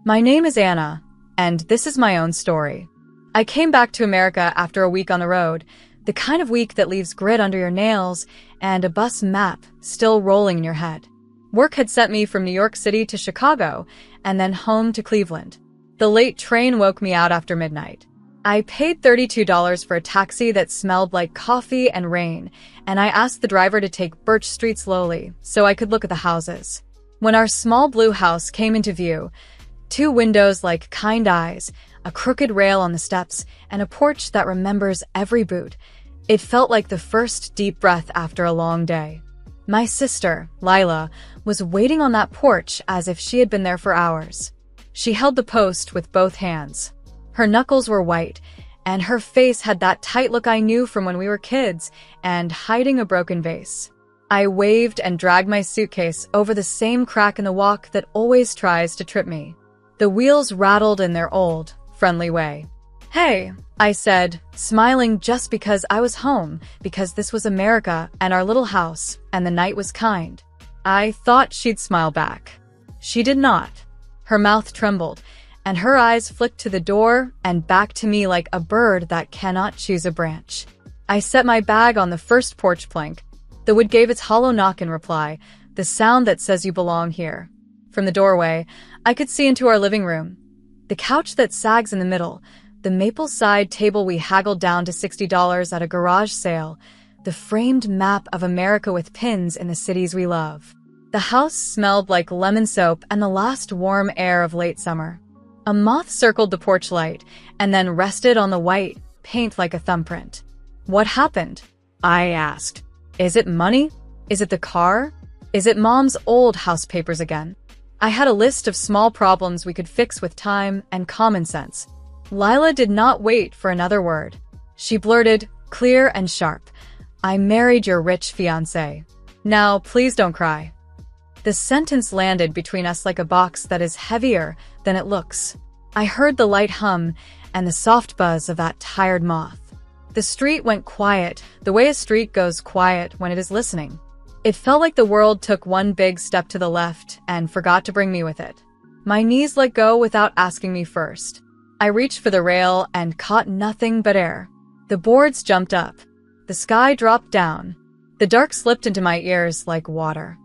My name is Anna, and this is my own story. I came back to America after a week on the road, the kind of week that leaves grit under your nails and a bus map still rolling in your head. Work had sent me from New York City to Chicago and then home to Cleveland. The late train woke me out after midnight. I paid $32 for a taxi that smelled like coffee and rain, and I asked the driver to take Birch Street slowly so I could look at the houses. When our small blue house came into view, 2 windows like kind eyes, a crooked rail on the steps, and a porch that remembers every boot, it felt like the first deep breath after a long day. My sister, Lila, was waiting on that porch as if she had been there for hours. She held the post with both hands. Her knuckles were white, and her face had that tight look I knew from when we were kids and hiding a broken vase. I waved and dragged my suitcase over the same crack in the walk that always tries to trip me. The wheels rattled in their old, friendly way. "Hey," I said, smiling just because I was home, because this was America and our little house, and the night was kind. I thought she'd smile back. She did not. Her mouth trembled, and her eyes flicked to the door and back to me like a bird that cannot choose a branch. I set my bag on the first porch plank. The wood gave its hollow knock in reply, the sound that says you belong here. From the doorway, I could see into our living room. The couch that sags in the middle, the maple side table we haggled down to $60 at a garage sale, the framed map of America with pins in the cities we love. The house smelled like lemon soap and the last warm air of late summer. A moth circled the porch light and then rested on the white paint like a thumbprint. "What happened?" I asked. "Is it money? Is it the car? Is it Mom's old house papers again?" I had a list of small problems we could fix with time and common sense. Lila did not wait for another word. She blurted, clear and sharp, "I married your rich fiancé. Now, please don't cry." The sentence landed between us like a box that is heavier than it looks. I heard the light hum and the soft buzz of that tired moth. The street went quiet, the way a street goes quiet when it is listening. It felt like the world took one big step to the left and forgot to bring me with it. My knees let go without asking me first. I reached for the rail and caught nothing but air. The boards jumped up. The sky dropped down. The dark slipped into my ears like water.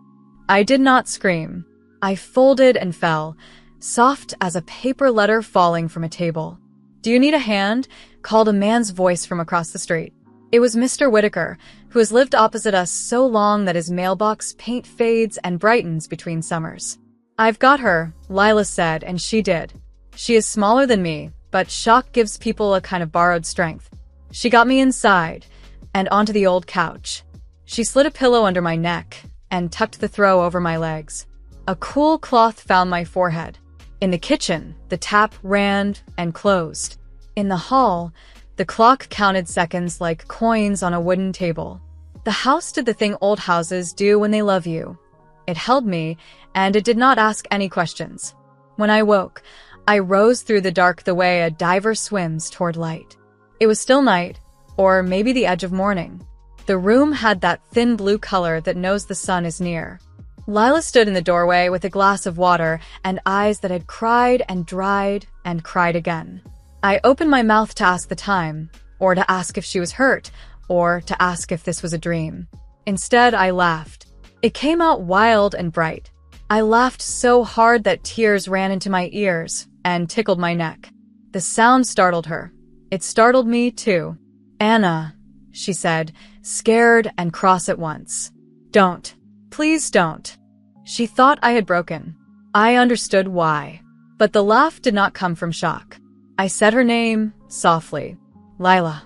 I did not scream. I folded and fell, soft as a paper letter falling from a table. "Do you need a hand?" called a man's voice from across the street. It was Mr. Whitaker, who has lived opposite us so long that his mailbox paint fades and brightens between summers. "I've got her," Lila said, and she did. She is smaller than me, but shock gives people a kind of borrowed strength. She got me inside and onto the old couch. She slid a pillow under my neck and tucked the throw over my legs. A cool cloth found my forehead. In the kitchen, the tap ran and closed. In the hall, the clock counted seconds like coins on a wooden table. The house did the thing old houses do when they love you. It held me, and it did not ask any questions. When I woke, I rose through the dark the way a diver swims toward light. It was still night, or maybe the edge of morning. The room had that thin blue color that knows the sun is near. Lila stood in the doorway with a glass of water and eyes that had cried and dried and cried again. I opened my mouth to ask the time, or to ask if she was hurt, or to ask if this was a dream. Instead, I laughed. It came out wild and bright. I laughed so hard that tears ran into my ears and tickled my neck. The sound startled her. It startled me, too. "Anna," she said, scared and cross at once. "Don't. Please don't." She thought I had broken. I understood why. But the laugh did not come from shock. I said her name softly. "Lila."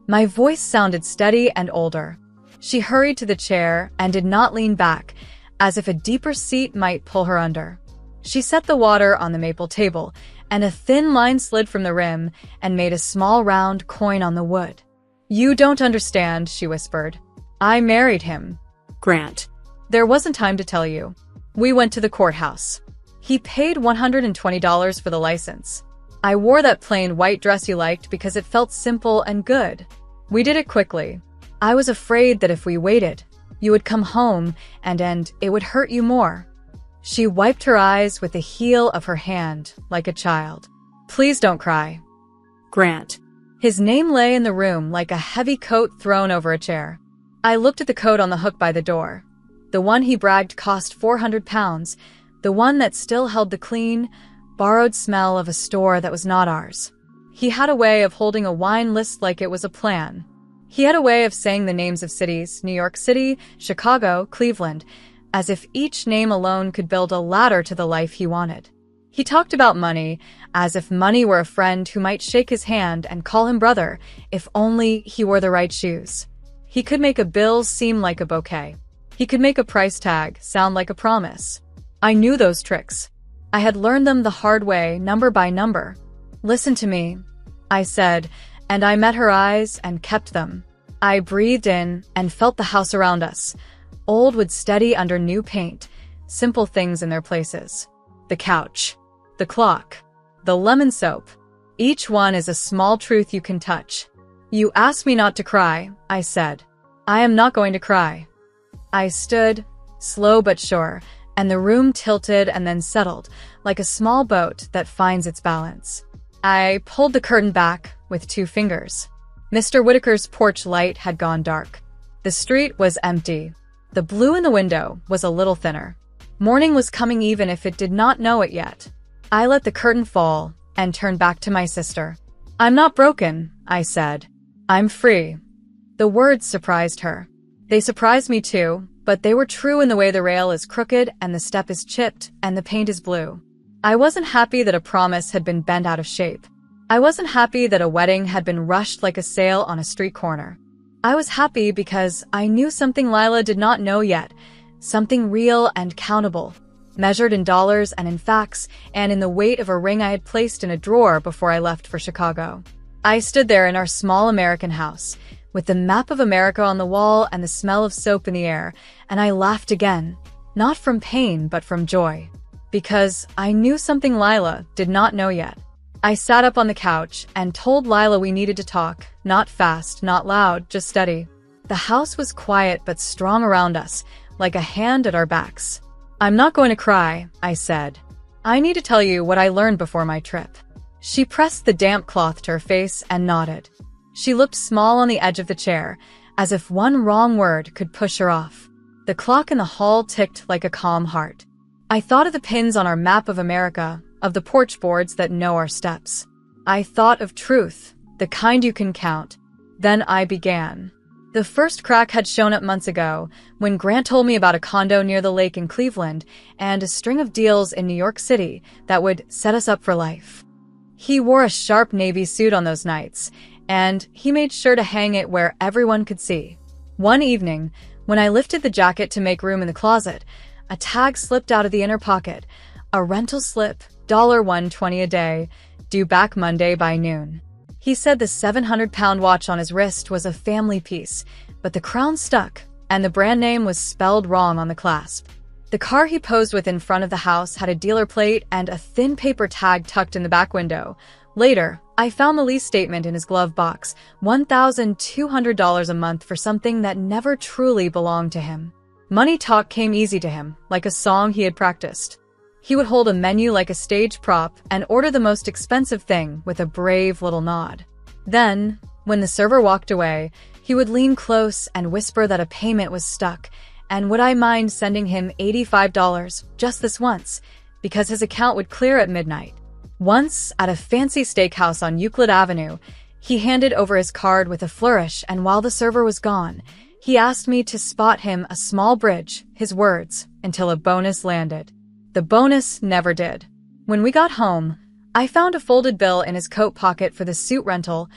My voice sounded steady and older. She hurried to the chair and did not lean back, as if a deeper seat might pull her under. She set the water on the maple table, and a thin line slid from the rim and made a small round coin on the wood. "You don't understand," she whispered. "I married him." "Grant." "There wasn't time to tell you. We went to the courthouse. He paid $120 for the license. I wore that plain white dress you liked because it felt simple and good. We did it quickly. I was afraid that if we waited, you would come home and it would hurt you more." She wiped her eyes with the heel of her hand, like a child. Please don't cry. Grant. His name lay in the room like a heavy coat thrown over a chair. I looked at the coat on the hook by the door. The one he bragged cost 400 pounds, the one that still held the clean, borrowed smell of a store that was not ours. He had a way of holding a wine list like it was a plan. He had a way of saying the names of cities, New York City, Chicago, Cleveland, as if each name alone could build a ladder to the life he wanted. He talked about money, as if money were a friend who might shake his hand and call him brother, if only he wore the right shoes. He could make a bill seem like a bouquet. He could make a price tag sound like a promise. I knew those tricks. I had learned them the hard way, number by number. Listen to me, I said, and I met her eyes and kept them. I breathed in and felt the house around us. Old wood steady under new paint, simple things in their places. The couch, the clock, the lemon soap. Each one is a small truth you can touch. You asked me not to cry, I said. I am not going to cry. I stood, slow but sure, and the room tilted and then settled, like a small boat that finds its balance. I pulled the curtain back with 2 fingers. Mr. Whitaker's porch light had gone dark. The street was empty. The blue in the window was a little thinner. Morning was coming even if it did not know it yet. I let the curtain fall and turned back to my sister. I'm not broken, I said. I'm free. The words surprised her. They surprised me too, but they were true in the way the rail is crooked and the step is chipped and the paint is blue. I wasn't happy that a promise had been bent out of shape. I wasn't happy that a wedding had been rushed like a sale on a street corner. I was happy because I knew something Lila did not know yet, something real and countable, measured in dollars and in facts and in the weight of a ring I had placed in a drawer before I left for Chicago. I stood there in our small American house, with the map of America on the wall and the smell of soap in the air, and I laughed again, not from pain but from joy, because I knew something Lila did not know yet. I sat up on the couch and told Lila we needed to talk, not fast, not loud, just steady. The house was quiet but strong around us, like a hand at our backs. I'm not going to cry, I said. I need to tell you what I learned before my trip. She pressed the damp cloth to her face and nodded. She looked small on the edge of the chair, as if one wrong word could push her off. The clock in the hall ticked like a calm heart. I thought of the pins on our map of America, of the porch boards that know our steps. I thought of truth, the kind you can count. Then I began. The first crack had shown up months ago, when Grant told me about a condo near the lake in Cleveland and a string of deals in New York City that would set us up for life. He wore a sharp navy suit on those nights, and he made sure to hang it where everyone could see. One evening, when I lifted the jacket to make room in the closet, a tag slipped out of the inner pocket, a rental slip, $1.20 a day, due back Monday by noon. He said the 700-pound watch on his wrist was a family piece, but the crown stuck, and the brand name was spelled wrong on the clasp. The car he posed with in front of the house had a dealer plate and a thin paper tag tucked in the back window. Later, I found the lease statement in his glove box, $1,200 a month for something that never truly belonged to him. Money talk came easy to him, like a song he had practiced. He would hold a menu like a stage prop and order the most expensive thing with a brave little nod. Then, when the server walked away, he would lean close and whisper that a payment was stuck, and would I mind sending him $85 just this once, because his account would clear at midnight. Once, at a fancy steakhouse on Euclid Avenue, he handed over his card with a flourish, and while the server was gone, he asked me to spot him a small bridge, his words, until a bonus landed. The bonus never did. When we got home, I found a folded bill in his coat pocket for the suit rental,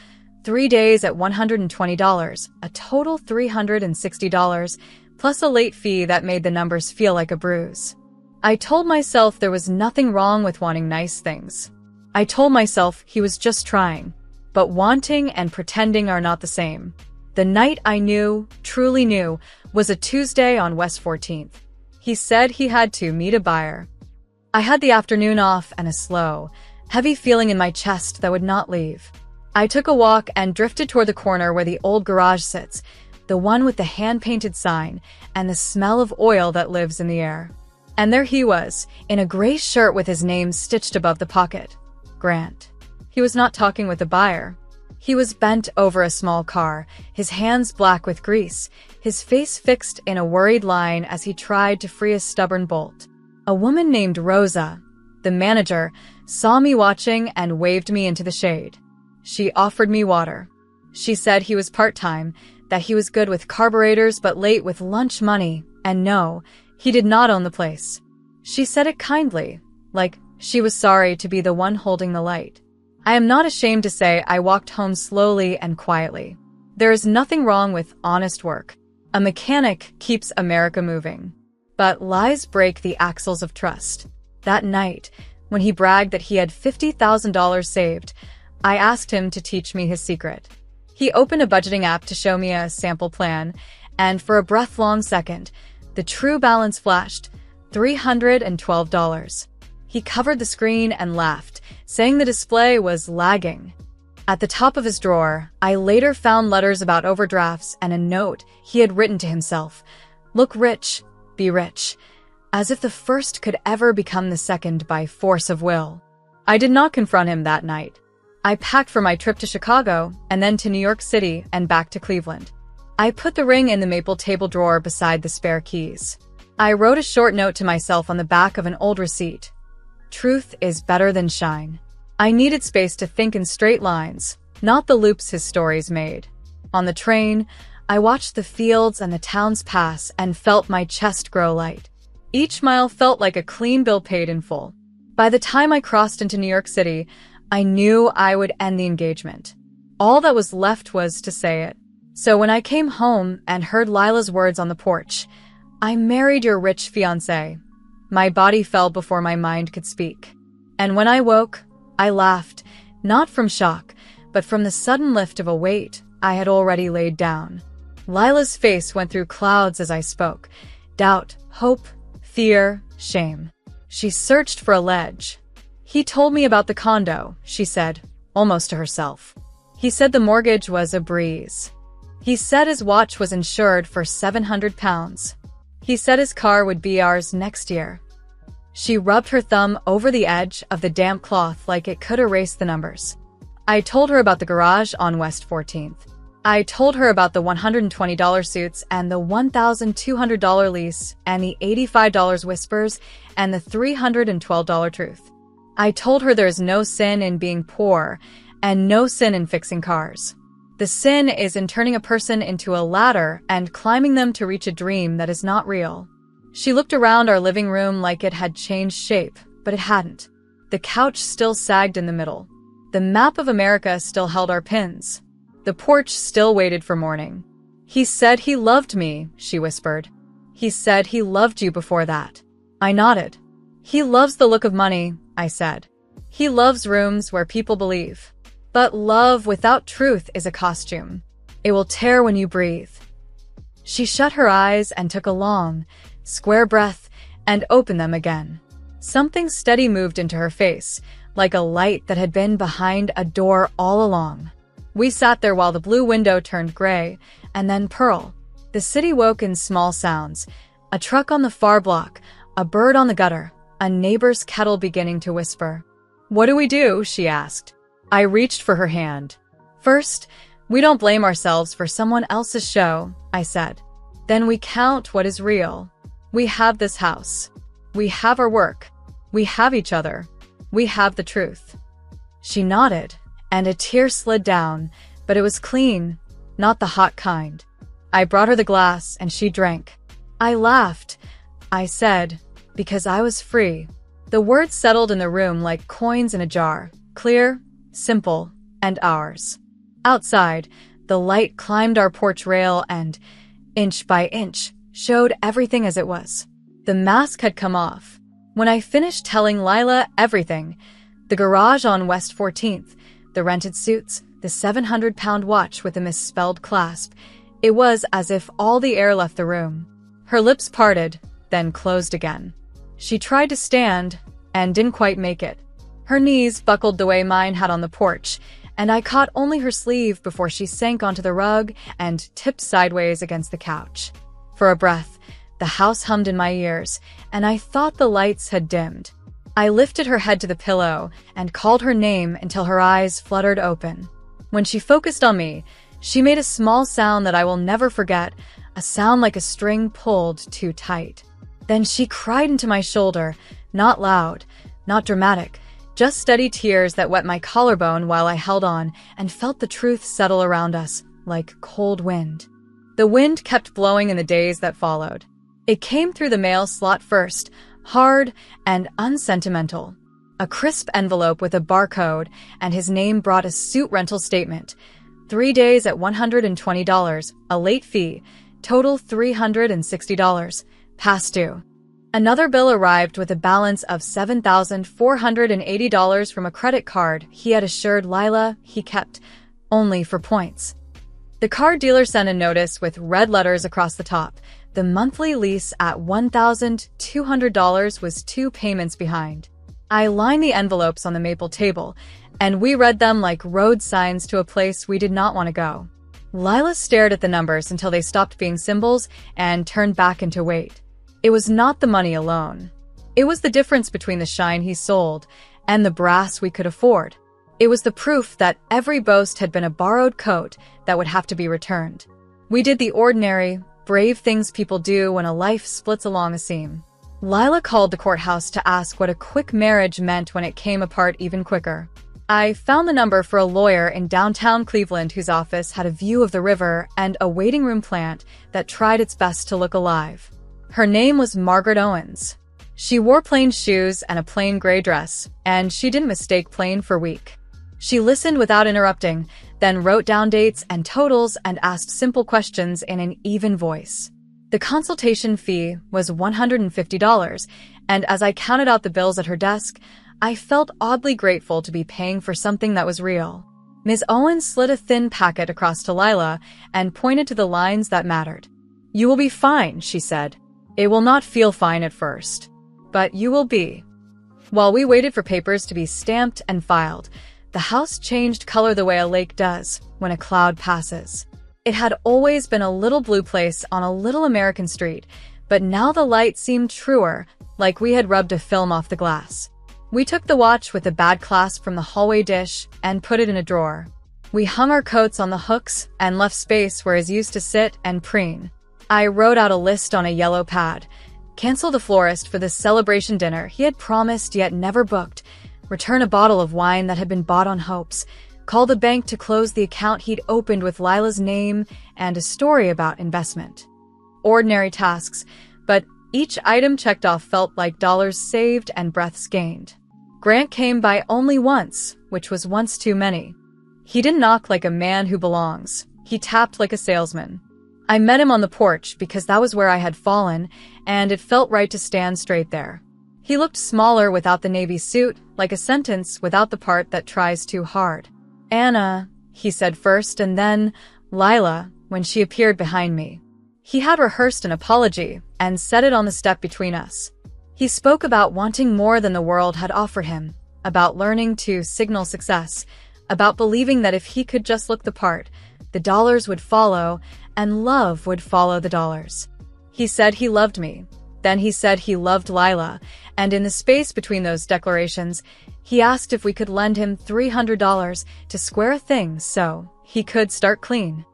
3 days at $120, a total $360, plus a late fee that made the numbers feel like a bruise. I told myself there was nothing wrong with wanting nice things. I told myself he was just trying, but wanting and pretending are not the same. The night I knew, truly knew, was a Tuesday on West 14th. He said he had to meet a buyer. I had the afternoon off and a slow, heavy feeling in my chest that would not leave. I took a walk and drifted toward the corner where the old garage sits, the one with the hand-painted sign and the smell of oil that lives in the air. And there he was, in a gray shirt with his name stitched above the pocket. Grant. He was not talking with the buyer. He was bent over a small car, his hands black with grease, his face fixed in a worried line as he tried to free a stubborn bolt. A woman named Rosa, the manager, saw me watching and waved me into the shade. She offered me water. She said he was part-time, that he was good with carburetors but late with lunch money, and no, he did not own the place. She said it kindly, like she was sorry to be the one holding the light. I am not ashamed to say I walked home slowly and quietly. There is nothing wrong with honest work. A mechanic keeps America moving. But lies break the axles of trust. That night, when he bragged that he had $50,000 saved, I asked him to teach me his secret. He opened a budgeting app to show me a sample plan, and for a breath-long second, the true balance flashed, $312. He covered the screen and laughed, saying the display was lagging. At the top of his drawer, I later found letters about overdrafts and a note he had written to himself. Look rich, be rich. As if the first could ever become the second by force of will. I did not confront him that night. I packed for my trip to Chicago and then to New York City and back to Cleveland. I put the ring in the maple table drawer beside the spare keys. I wrote a short note to myself on the back of an old receipt. Truth is better than shine. I needed space to think in straight lines, not the loops his stories made. On the train, I watched the fields and the towns pass and felt my chest grow light. Each mile felt like a clean bill paid in full. By the time I crossed into New York City, I knew I would end the engagement. All that was left was to say it. So when I came home and heard Lila's words on the porch, I married your rich fiancé. My body fell before my mind could speak. And when I woke, I laughed, not from shock, but from the sudden lift of a weight I had already laid down. Lila's face went through clouds as I spoke. Doubt, hope, fear, shame. She searched for a ledge. He told me about the condo, she said, almost to herself. He said the mortgage was a breeze. He said his watch was insured for £700. He said his car would be ours next year. She rubbed her thumb over the edge of the damp cloth like it could erase the numbers. I told her about the garage on West 14th. I told her about the $120 suits and the $1,200 lease and the $85 whispers and the $312 truth. I told her there's no sin in being poor and no sin in fixing cars. The sin is in turning a person into a ladder and climbing them to reach a dream that is not real. She looked around our living room like it had changed shape, but it hadn't. The couch still sagged in the middle. The map of America still held our pins. The porch still waited for morning. He said he loved me, she whispered. He said he loved you before that. I nodded. He loves the look of money, I said. He loves rooms where people believe. But love without truth is a costume. It will tear when you breathe. She shut her eyes and took a long, square breath and opened them again. Something steady moved into her face, like a light that had been behind a door all along. We sat there while the blue window turned gray, and then pearl. The city woke in small sounds. A truck on the far block, a bird on the gutter, a neighbor's kettle beginning to whisper. What do we do? She asked. I reached for her hand. First, we don't blame ourselves for someone else's show, I said. Then we count what is real. We have this house. We have our work. We have each other. We have the truth. She nodded, and a tear slid down, but it was clean, not the hot kind. I brought her the glass, and she drank. I laughed. I said, because I was free. The words settled in the room like coins in a jar, clear, simple, and ours. Outside, the light climbed our porch rail and, inch by inch, showed everything as it was. The mask had come off. When I finished telling Lila everything, the garage on West 14th, the rented suits, the 700-pound watch with a misspelled clasp, it was as if all the air left the room. Her lips parted, then closed again. She tried to stand, and didn't quite make it. Her knees buckled the way mine had on the porch, and I caught only her sleeve before she sank onto the rug and tipped sideways against the couch. For a breath, The house hummed in my ears, and I thought the lights had dimmed. I lifted her head to the pillow and called her name until her eyes fluttered open. When she focused on me, she made a small sound that I will never forget, a sound like a string pulled too tight. Then she cried into my shoulder, not loud, not dramatic, just steady tears that wet my collarbone while I held on and felt the truth settle around us like cold wind. The wind kept blowing in the days that followed. It came through the mail slot first, hard and unsentimental. A crisp envelope with a barcode, and his name brought a suit rental statement. 3 days at $120, a late fee, total $360, past due. Another bill arrived with a balance of $7,480 from a credit card he had assured Lila he kept, only for points. The car dealer sent a notice with red letters across the top. The monthly lease at $1,200 was 2 payments behind. I lined the envelopes on the maple table, and we read them like road signs to a place we did not want to go. Lila stared at the numbers until they stopped being symbols and turned back into weight. It was not the money alone. It was the difference between the shine he sold and the brass we could afford. It was the proof that every boast had been a borrowed coat that would have to be returned. We did the ordinary, brave things people do when a life splits along a seam. Lila called the courthouse to ask what a quick marriage meant when it came apart even quicker. I found the number for a lawyer in downtown Cleveland whose office had a view of the river and a waiting room plant that tried its best to look alive. Her name was Margaret Owens. She wore plain shoes and a plain gray dress, and she didn't mistake plain for weak. She listened without interrupting, then wrote down dates and totals and asked simple questions in an even voice. The consultation fee was $150, and as I counted out the bills at her desk, I felt oddly grateful to be paying for something that was real. Ms. Owens slid a thin packet across to Lila and pointed to the lines that mattered. "You will be fine," she said. "It will not feel fine at first, but you will be." While we waited for papers to be stamped and filed, the house changed color the way a lake does when a cloud passes. It had always been a little blue place on a little American street, but now the light seemed truer, like we had rubbed a film off the glass. We took the watch with a bad clasp from the hallway dish and put it in a drawer. We hung our coats on the hooks and left space where it used to sit and preen. I wrote out a list on a yellow pad. Cancel the florist for the celebration dinner he had promised yet never booked. Return a bottle of wine that had been bought on hopes. Call the bank to close the account he'd opened with Lila's name and a story about investment. Ordinary tasks, but each item checked off felt like dollars saved and breaths gained. Grant came by only once, which was once too many. He didn't knock like a man who belongs. He tapped like a salesman. I met him on the porch because that was where I had fallen, and it felt right to stand straight there. He looked smaller without the navy suit, like a sentence without the part that tries too hard. "Anna," he said first, and then Lila, when she appeared behind me. He had rehearsed an apology and said it on the step between us. He spoke about wanting more than the world had offered him, about learning to signal success, about believing that if he could just look the part, the dollars would follow, and love would follow the dollars. He said he loved me. Then he said he loved Lila, and in the space between those declarations, he asked if we could lend him $300 to square things so he could start clean.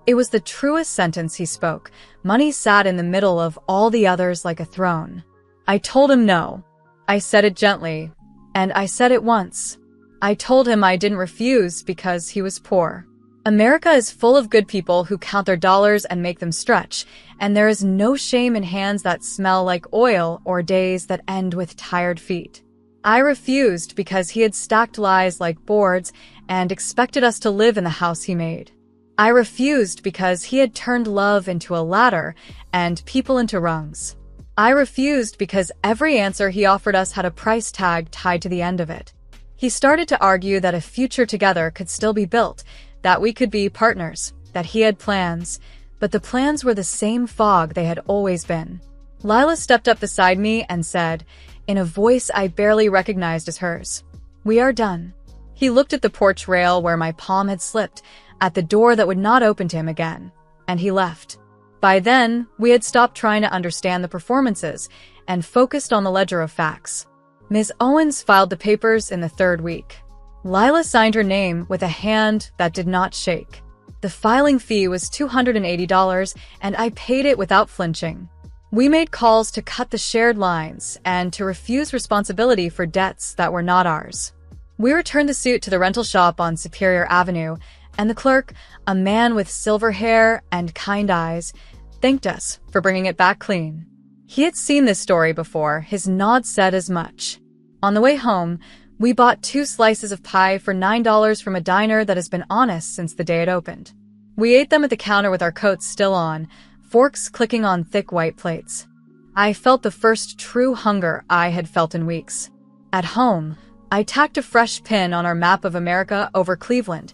It was the truest sentence he spoke. Money sat in the middle of all the others like a throne. I told him no. I said it gently, and I said it once. I told him I didn't refuse because he was poor. America is full of good people who count their dollars and make them stretch, and there is no shame in hands that smell like oil or days that end with tired feet. I refused because he had stacked lies like boards and expected us to live in the house he made. I refused because he had turned love into a ladder and people into rungs. I refused because every answer he offered us had a price tag tied to the end of it. He started to argue that a future together could still be built, that we could be partners, that he had plans, but the plans were the same fog they had always been. Lila stepped up beside me and said, in a voice I barely recognized as hers, "We are done." He looked at the porch rail where my palm had slipped, at the door that would not open to him again, and he left. By then, we had stopped trying to understand the performances and focused on the ledger of facts. Ms. Owens filed the papers in the third week. Lila signed her name with a hand that did not shake. The filing fee was $280, and I paid it without flinching. We made calls to cut the shared lines and to refuse responsibility for debts that were not ours. We returned the suit to the rental shop on Superior Avenue, and the clerk, a man with silver hair and kind eyes, thanked us for bringing it back clean. He had seen this story before. His nod said as much. On the way home, we bought 2 slices of pie for $9 from a diner that has been honest since the day it opened. We ate them at the counter with our coats still on, forks clicking on thick white plates. I felt the first true hunger I had felt in weeks. At home, I tacked a fresh pin on our map of America over Cleveland,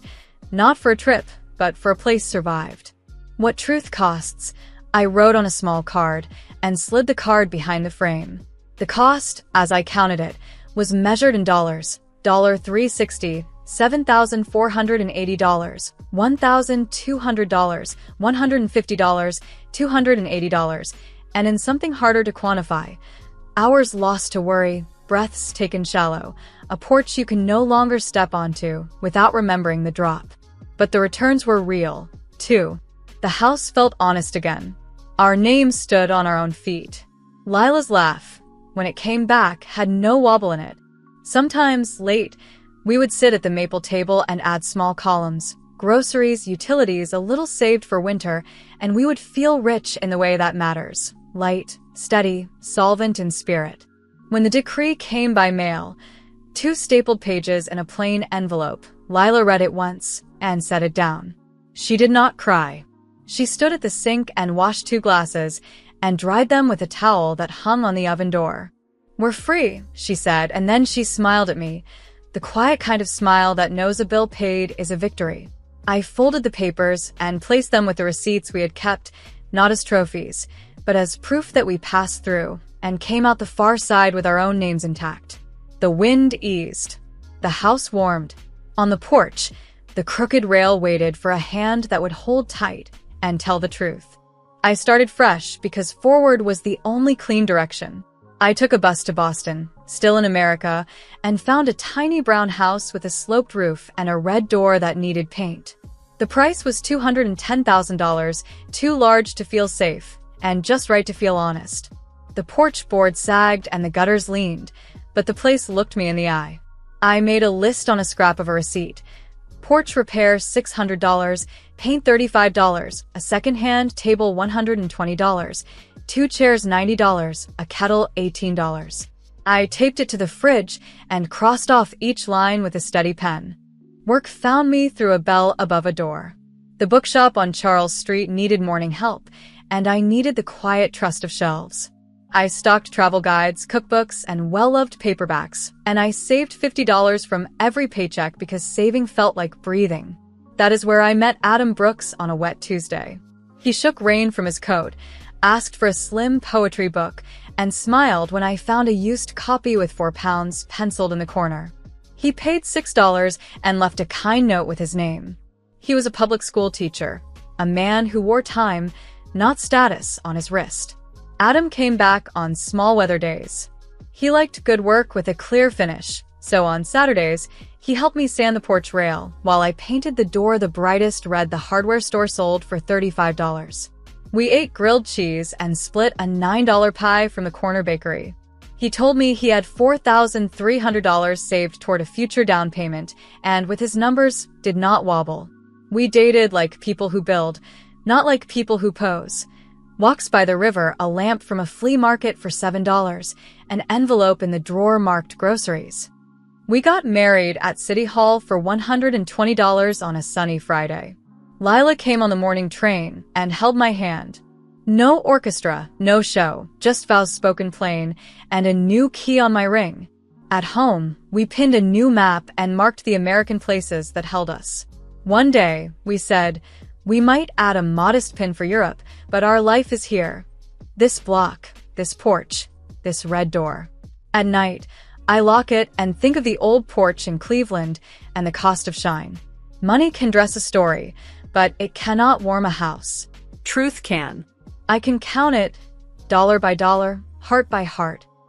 not for a trip, but for a place survived. What truth costs, I wrote on a small card and slid the card behind the frame. The cost, as I counted it, was measured in dollars: $360, $7,480, $1,200, $150, $280, and in something harder to quantify, hours lost to worry, breaths taken shallow, a porch you can no longer step onto without remembering the drop. But the returns were real, too. The house felt honest again. Our names stood on our own feet. Lila's laugh, when it came back, had no wobble in it. Sometimes, late, we would sit at the maple table and add small columns, groceries, utilities, a little saved for winter, and we would feel rich in the way that matters. Light, steady, solvent in spirit. When the decree came by mail, 2 stapled pages in a plain envelope, Lila read it once and set it down. She did not cry. She stood at the sink and washed 2 glasses and dried them with a towel that hung on the oven door. "We're free," she said, and then she smiled at me, the quiet kind of smile that knows a bill paid is a victory. I folded the papers and placed them with the receipts we had kept, not as trophies, but as proof that we passed through and came out the far side with our own names intact. The wind eased. The house warmed. On the porch, the crooked rail waited for a hand that would hold tight and tell the truth. I started fresh because forward was the only clean direction. I took a bus to Boston, still in America, and found a tiny brown house with a sloped roof and a red door that needed paint. The price was $210,000, too large to feel safe, and just right to feel honest. The porch board sagged and the gutters leaned, but the place looked me in the eye. I made a list on a scrap of a receipt. Porch repair $600, paint $35, a second-hand table $120, 2 chairs $90, a kettle $18. I taped it to the fridge and crossed off each line with a steady pen. Work found me through a bell above a door. The bookshop on Charles Street needed morning help, and I needed the quiet trust of shelves. I stocked travel guides, cookbooks, and well-loved paperbacks, and I saved $50 from every paycheck because saving felt like breathing. That is where I met Adam Brooks on a wet Tuesday. He shook rain from his coat, asked for a slim poetry book, and smiled when I found a used copy with £4 penciled in the corner. He paid $6 and left a kind note with his name. He was a public school teacher, a man who wore time, not status, on his wrist. Adam came back on small weather days. He liked good work with a clear finish, so on Saturdays, he helped me sand the porch rail while I painted the door the brightest red the hardware store sold for $35. We ate grilled cheese and split a $9 pie from the corner bakery. He told me he had $4,300 saved toward a future down payment, and with his numbers, did not wobble. We dated like people who build, not like people who pose. Walks by the river, a lamp from a flea market for $7, an envelope in the drawer marked groceries. We got married at City Hall for $120 on a sunny Friday. Lila came on the morning train and held my hand. No orchestra, no show, just vows spoken plain, and a new key on my ring. At home, we pinned a new map and marked the American places that held us. One day, we said, we might add a modest pin for Europe, but our life is here. This block, this porch, this red door. At night, I lock it and think of the old porch in Cleveland and the cost of shine. Money can dress a story, but it cannot warm a house. Truth can. I can count it dollar by dollar, heart by heart.